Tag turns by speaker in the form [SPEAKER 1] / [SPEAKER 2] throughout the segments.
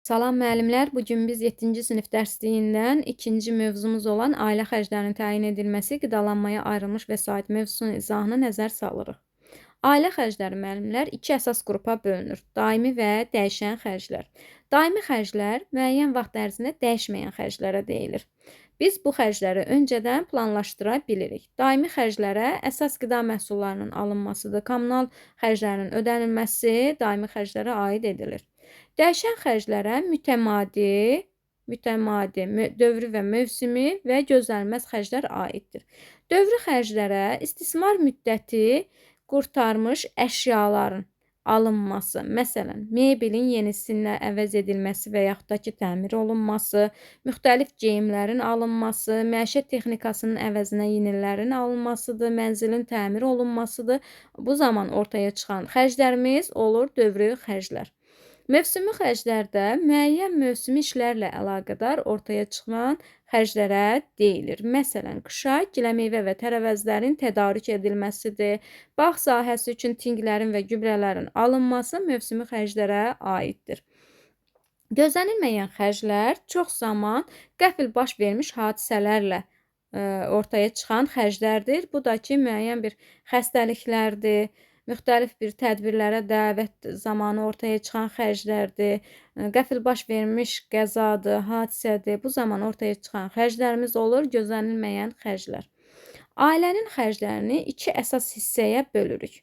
[SPEAKER 1] Salam müəllimlər, bu gün biz 7-ci sinif dərsliyindən ikinci mövzumuz olan ailə xərclərinin təyin edilməsi, qidalanmaya ayrılmış vəsait mövzusunun izahına nəzər salırıq. Ailə xərcləri müəllimlər iki əsas qrupa bölünür. Daimi və dəyişən xərclər. Daimi xərclər müəyyən vaxt ərzində dəyişməyən xərclərə deyilir. Biz bu xərcləri öncədən planlaşdıra bilirik. Daimi xərclərə əsas qida məhsullarının alınmasıdır, kommunal xərclərinin ödənilməsi daimi xərclərə aid edilir. Dəyişən xərclərə mütəmadi, dövrü və mövsümi və gözlənilməz xərclər aiddir. Dövrü xərclərə istismar müddəti qurtarmış əşyaların alınması, məsələn, mebelin yenisinə əvəz edilməsi və yaxud da ki, təmir olunması, müxtəlif geyimlərin alınması, məişət texnikasının əvəzinə yenilərin alınmasıdır, mənzilin təmir olunmasıdır. Bu zaman ortaya çıxan xərclərimiz olur dövrü xərclər. Mövsümi xərclərdə müəyyən mövsümi işlərlə əlaqədar ortaya çıxan xərclərə deyilir. Məsələn, qışa giləmeyvə və tərəvəzlərin tədarük edilməsidir. Bağ sahəsi üçün tinglərin və gübrələrin alınması mövsümi xərclərə aiddir. Gözlənilməyən xərclər çox zaman qəfil baş vermiş hadisələrlə ortaya çıxan xərclərdir. Bu da ki, müəyyən bir xəstəliklərdir, müxtəlif bir tədbirlərə dəvət zamanı ortaya çıxan xərclərdir, qəfil baş vermiş qəzadır, hadisədir. Bu zaman ortaya çıxan xərclərimiz olur gözlənilməyən xərclər. Ailənin xərclərini iki əsas hissəyə bölürük.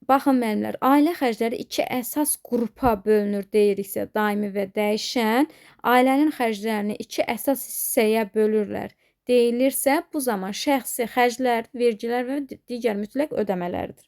[SPEAKER 1] Baxın müəllimlər, ailə xərcləri iki əsas qrupa bölünür deyiriksə, daimi və dəyişən. Ailənin xərclərini iki əsas hissəyə bölürlər deyilirsə, bu zaman şəxsi xərclər, vergilər və digər mütləq ödəmələrdir.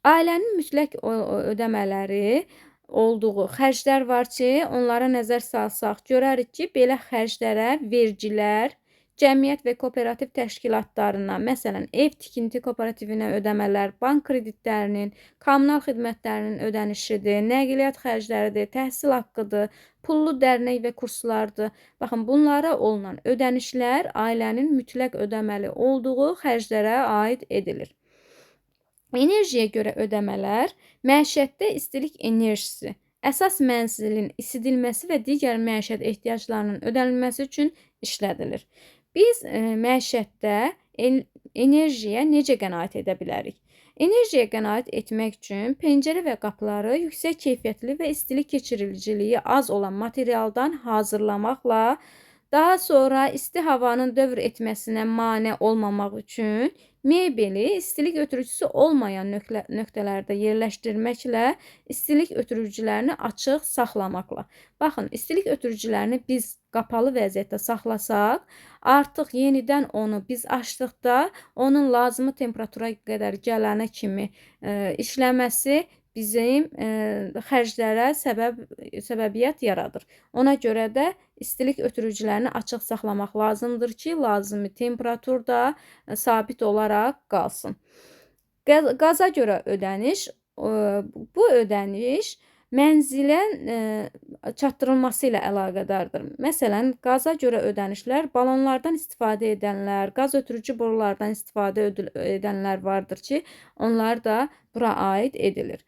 [SPEAKER 1] Ailənin mütləq ödəmələri olduğu xərclər var ki, onlara nəzər salsaq, görərik ki, belə xərclərə vergilər, cəmiyyət və kooperativ təşkilatlarına, məsələn, ev tikinti kooperativinə ödəmələr, bank kreditlərinin, kommunal xidmətlərinin ödənişidir, nəqliyyat xərcləridir, təhsil haqqıdır, pullu dərnək və kurslardır. Baxın, bunlara olunan ödənişlər ailənin mütləq ödəməli olduğu xərclərə aid edilir. Enerjiyə görə ödəmələr məişətdə istilik enerjisi, əsas mənzilin isidilməsi və digər məişət ehtiyaclarının ödənilməsi üçün işlədilir. Biz məişətdə enerjiyə necə qənaət edə bilərik? Enerjiyə qənaət etmək üçün pəncərə və qapıları yüksək keyfiyyətli və istilik keçiriciliyi az olan materialdan hazırlamaqla, daha sonra isti havanın dövr etməsinə mane olmamaq üçün mebeli istilik ötürücüsü olmayan nöqtələrdə yerləşdirməklə, istilik ötürücülərini açıq saxlamaqla. Baxın, istilik ötürücülərini biz qapalı vəziyyətdə saxlasaq, artıq yenidən onu biz açdıqda, onun lazımı temperatura qədər gələnə kimi işləməsi bizim xərclərə səbəbiyyət yaradır. Ona görə də istilik ötürücülərini açıq saxlamaq lazımdır ki, lazımi temperaturda sabit olaraq qalsın. Qaza görə ödəniş, bu ödəniş mənzilə çatdırılması ilə əlaqədardır. Məsələn, qaza görə ödənişlər balonlardan istifadə edənlər, qaz ötürücü borulardan istifadə edənlər vardır ki, onlar da bura aid edilir.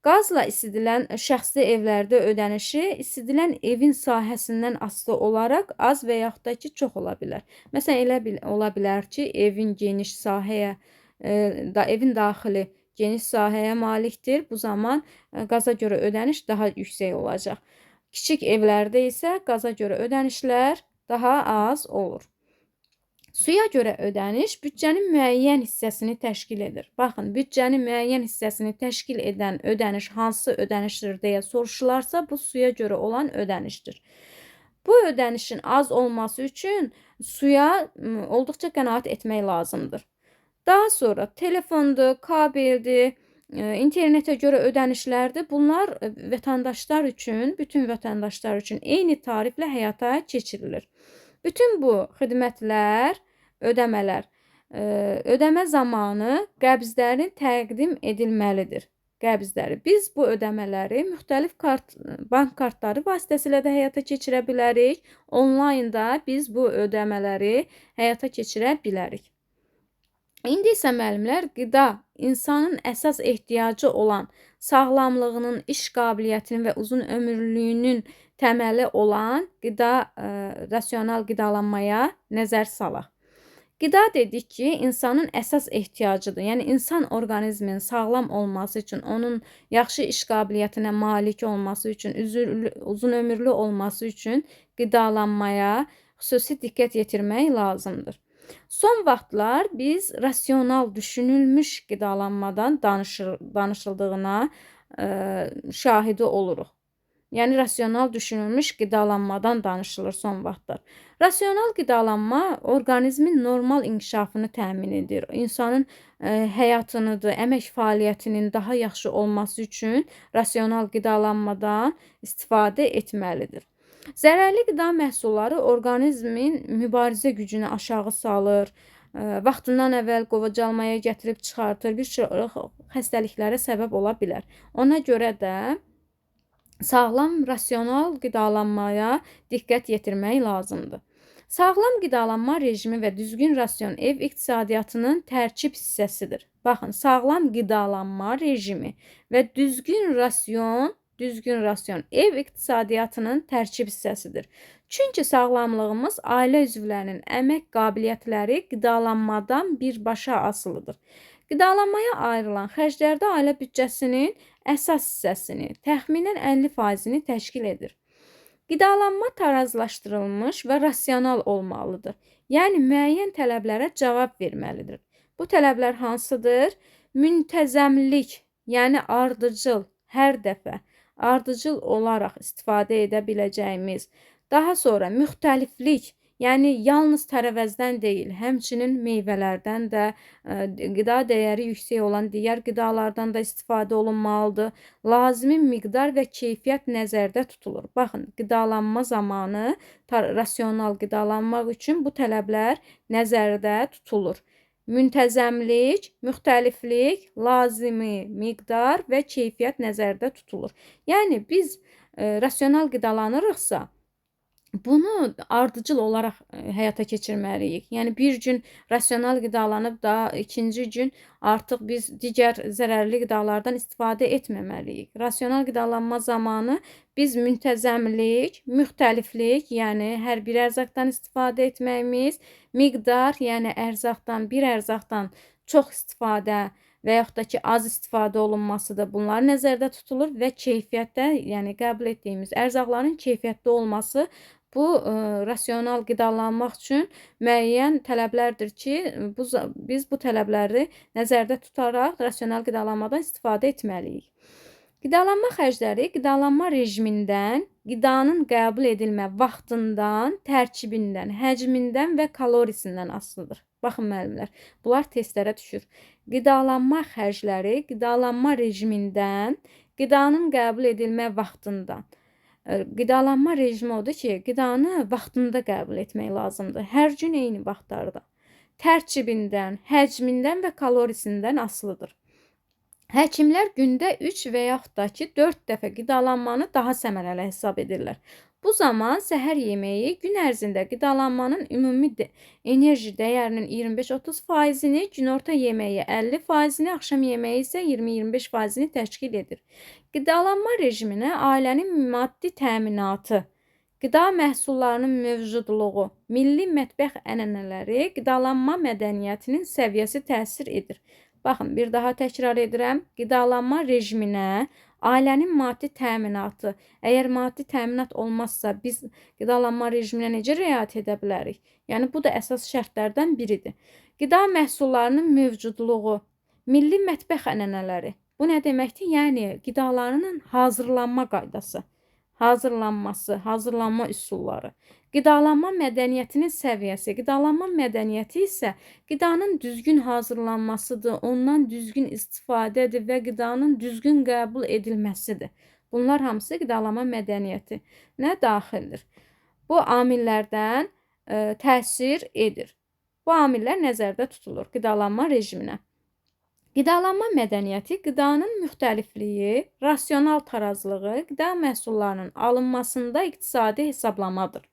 [SPEAKER 1] Qazla isidilən şəxsi evlərdə ödənişi isidilən evin sahəsindən asılı olaraq az və yaxud da ki, çox ola bilər. Məsələn, elə ola bilər ki, evin geniş sahəyə, evin daxili geniş sahəyə malikdir. Bu zaman qaza görə ödəniş daha yüksək olacaq. Kiçik evlərdə isə qaza görə ödənişlər daha az olur. Suya görə ödəniş büdcənin müəyyən hissəsini təşkil edir. Baxın, büdcənin müəyyən hissəsini təşkil edən ödəniş hansı ödənişdir deyə soruşularsa, bu suya görə olan ödənişdir. Bu ödənişin az olması üçün suya olduqca qənaət etmək lazımdır. Daha sonra telefondur, kabeldir, internetə görə ödənişlərdir. Bunlar vətəndaşlar üçün, bütün vətəndaşlar üçün eyni tariflə həyata keçirilir. Bütün bu xidmətlər, ödəmələr, ödəmə zamanı qəbzlərin təqdim edilməlidir. Qəbzləri. Biz bu ödəmələri müxtəlif bank kartları vasitəsilə də həyata keçirə bilərik. Onlayn da biz bu ödəmələri həyata keçirə bilərik. İndi isə müəllimlər qida, insanın əsas ehtiyacı olan sağlamlığının, iş qabiliyyətinin və uzun ömürlüyünün təməli olan rasional qidalanmaya nəzər salaq. Qida dedik ki, insanın əsas ehtiyacıdır. Yəni insan orqanizminin sağlam olması üçün, onun yaxşı iş qabiliyyətinə malik olması üçün, uzun ömürlü olması üçün qidalanmaya xüsusi diqqət yetirmək lazımdır. Son vaxtlar biz rasional düşünülmüş qidalanmadan danışıldığına şahidi oluruq. Yəni rasional düşünülmüş qidalanmadan danışılır son vaxtlar. Rasional qidalanma orqanizmin normal inkişafını təmin edir. İnsanın həyatınıdır, əmək fəaliyyətinin daha yaxşı olması üçün rasional qidalanmadan istifadə etməlidir. Zərərli qida məhsulları orqanizmin mübarizə gücünü aşağı salır, vaxtından əvvəl qovacalmaya gətirib çıxartır, bir çox xəstəliklərə səbəb ola bilər. Ona görə də sağlam, rasional qidalanmaya diqqət yetirmək lazımdır. Sağlam qidalanma rejimi və düzgün rasion ev iqtisadiyyatının tərkib hissəsidir. Baxın, sağlam qidalanma rejimi və düzgün rasion ev iqtisadiyyatının tərkib hissəsidir. Çünki sağlamlığımız ailə üzvlərinin əmək qabiliyyətləri qidalanmadan birbaşa asılıdır. Qidalanmaya ayrılan xərclərdə ailə büdcəsinin əsas hissəsini, təxminən 50%-ni təşkil edir. Qidalanma tarazlaşdırılmış və rasional olmalıdır. Yəni, müəyyən tələblərə cavab verməlidir. Bu tələblər hansıdır? Müntəzəmlik, yəni ardıcıl, hər dəfə ardıcıl olaraq istifadə edə biləcəyimiz. Daha sonra müxtəliflik, yəni yalnız tərəvəzdən deyil, həmçinin meyvələrdən də, qida dəyəri yüksək olan digər qidalardan da istifadə olunmalıdır. Lazımi miqdar və keyfiyyət nəzərdə tutulur. Baxın, qidalanma zamanı rasional qidalanmaq üçün bu tələblər nəzərdə tutulur. Müntəzəmlik, müxtəliflik, lazımi miqdar və keyfiyyət nəzərdə tutulur. Yəni, biz rasional qidalanırıqsa, bunu ardıcıl olaraq həyata keçirməliyik. Yəni, bir gün rasional qidalanıb da, ikinci gün artıq biz digər zərərli qidalardan istifadə etməməliyik. Rasional qidalanma zamanı biz müntəzəmlik, müxtəliflik, yəni hər bir ərzaqdan istifadə etməyimiz, miqdar, yəni bir ərzaqdan çox istifadə və yaxud da ki, az istifadə olunmasıdır. Bunlar nəzərdə tutulur və keyfiyyətdə, yəni qəbul etdiyimiz ərzaqların keyfiyyətli olması bu rasional qidalanmaq üçün müəyyən tələblərdir ki, biz bu tələbləri nəzərdə tutaraq rasional qidalanmadan istifadə etməliyik. Qidalanma xərcləri qidalanma rejimindən, qidanın qəbul edilmə vaxtından, tərkibindən, həcmindən və kalorisindən asılıdır. Baxın müəllimlər, bunlar testlərə düşür. Qidalanma xərcləri qidalanma rejimindən, qidanın qəbul edilmə vaxtından. Qidalanma rejimi odur ki, qidanı vaxtında qəbul etmək lazımdır. Hər gün eyni vaxtlarda. Tərkibindən, həcmindən və kalorisindən asılıdır. Həkimlər gündə 3 və yaxud da ki, 4 dəfə qidalanmanı daha səmərəli hesab edirlər. Bu zaman səhər yeməyi gün ərzində qidalanmanın ümumi enerji dəyərinin 25-30%-ni, günorta yeməyi 50%-ni, axşam yeməyi isə 20-25%-ni təşkil edir. Qidalanma rejiminə ailənin maddi təminatı, qida məhsullarının mövcudluğu, milli mətbəx ənənələri, qidalanma mədəniyyətinin səviyyəsi təsir edir. Baxın, bir daha təkrar edirəm. Qidalanma rejiminə ailənin maddi təminatı. Əgər maddi təminat olmazsa, biz qidalanma rejiminə necə riayət edə bilərik? Yəni, bu da əsas şərtlərdən biridir. Qida məhsullarının mövcudluğu, milli mətbəx ənənələri. Bu nə deməkdir? Yəni, qidalarının hazırlanma qaydası, hazırlanma üsulları. Qidalanma mədəniyyətinin səviyyəsi. Qidalanma mədəniyyəti isə qidanın düzgün hazırlanmasıdır, ondan düzgün istifadədir və qidanın düzgün qəbul edilməsidir. Bunlar hamısı qidalanma mədəniyyətinə daxildir. Bu amillərdən təsir edir. Bu amillər nəzərdə tutulur qidalanma rejiminə. Qidalanma mədəniyyəti qidanın müxtəlifliyi, rasional tarazlığı, qida məhsullarının alınmasında iqtisadi hesablamadır.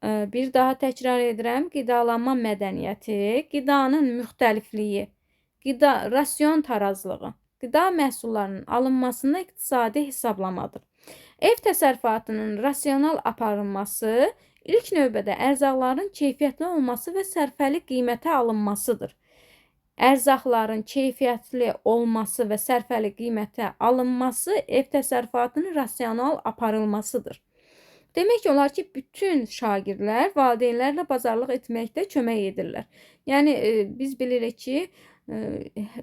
[SPEAKER 1] Bir daha təkrar edirəm. Qidalanma mədəniyyəti, qidanın müxtəlifliyi, rasion tarazlığı, qida məhsullarının alınmasında iqtisadi hesablamadır. Ev təsərrüfatının rasional aparılması ilk növbədə ərzaqların keyfiyyətli olması və sərfəli qiymətə alınmasıdır. Ərzaqların keyfiyyətli olması və sərfəli qiymətə alınması ev təsərrüfatının rasional aparılmasıdır. Demək olar ki, bütün şagirdlər valideynlərlə bazarlıq etməkdə kömək edirlər. Yəni biz bilirik ki,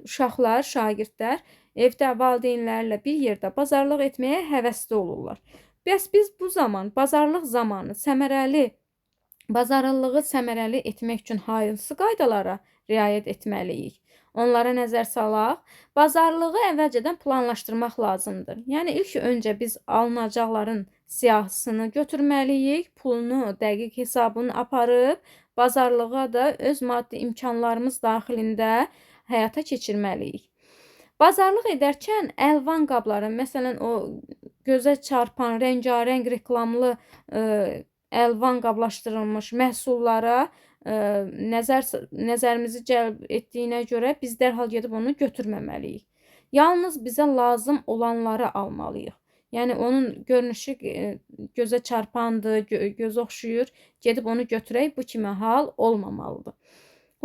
[SPEAKER 1] uşaqlar, şagirdlər evdə valideynlərlə bir yerdə bazarlıq etməyə həvəsli olurlar. Bəs biz bu zaman bazarlıq zamanı bazarlılığı səmərəli etmək üçün hansı qaydalara riayət etməliyik? Onlara nəzər salaq. Bazarlığı əvvəlcədən planlaşdırmaq lazımdır. Yəni ilk öncə biz alınacaqların siyahısını götürməliyik, pulunu, dəqiq hesabını aparıb bazarlığa da öz maddi imkanlarımız daxilində həyata keçirməliyik. Bazarlıq edərkən əlvan qabların, məsələn, o gözə çarpan, rəngarəng reklamlı əlvan qablaşdırılmış məhsullara nəzərimizi cəlb etdiyinə görə biz dərhal gedib onu götürməməliyik. Yalnız bizə lazım olanları almalıyıq. Yəni onun görünüşü gözə çarpandır, gözə oxşuyur, gedib onu götürək, bu kimi hal olmamalıdır.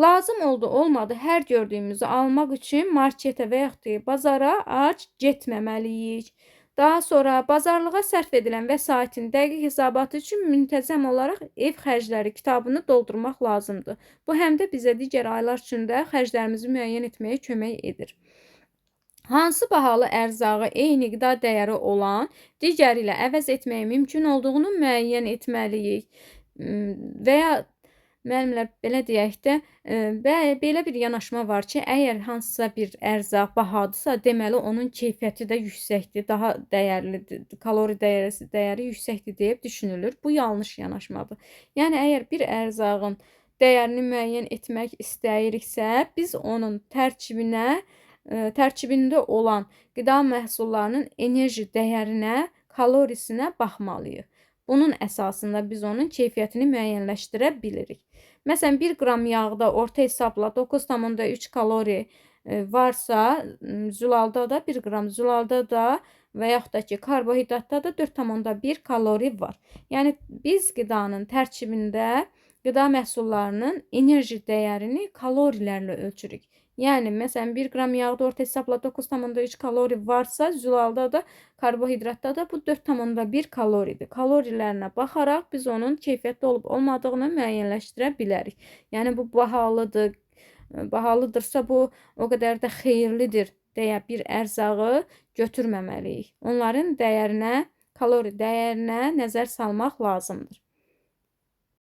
[SPEAKER 1] Lazım oldu, olmadı, hər gördüyümüzü almaq üçün marketə və yaxud da bazara ac getməməliyik. Daha sonra bazarlığa sərf edilən vəsaitin dəqiq hesabatı üçün müntəzəm olaraq ev xərcləri kitabını doldurmaq lazımdır. Bu həm də bizə digər aylar üçün də xərclərimizi müəyyən etməyə kömək edir. Hansı bahalı ərzağı eyni qida dəyəri olan digəri ilə əvəz etməyə mümkün olduğunu müəyyən etməliyik. Və ya müəllimlər belə deyək də, belə bir yanaşma var ki, əgər hansısa bir ərzaq bahadırsa, deməli onun keyfiyyəti də yüksəkdir, daha dəyərlidir, kalori dəyəri yüksəkdir deyib düşünülür. Bu yanlış yanaşmadır. Yəni əgər bir ərzağın dəyərini müəyyən etmək istəyiriksə, biz onun tərkibində olan qida məhsullarının enerji dəyərinə, kalorisinə baxmalıyıq. Bunun əsasında biz onun keyfiyyətini müəyyənləşdirə bilirik. Məsələn, 1 qram yağda orta hesabla 9,3 kalori varsa, zülalda da 1 qram zülalda da və yaxud da ki, karbohidratda da 4,1 kalori var. Yəni, biz qidanın tərkibində qida məhsullarının enerji dəyərini kalorilərlə ölçürük. Yəni, məsələn, 1 qram yağda orta hesabla 9,3 kalori varsa, zülalda da, karbohidratda da bu 4,1 kaloridir. Kalorilərinə baxaraq biz onun keyfiyyətli olub olmadığını müəyyənləşdirə bilərik. Yəni, bu bahalıdırsa, bu o qədər də xeyirlidir deyə bir ərzağı götürməməliyik. Onların dəyərinə, kalori dəyərinə nəzər salmaq lazımdır.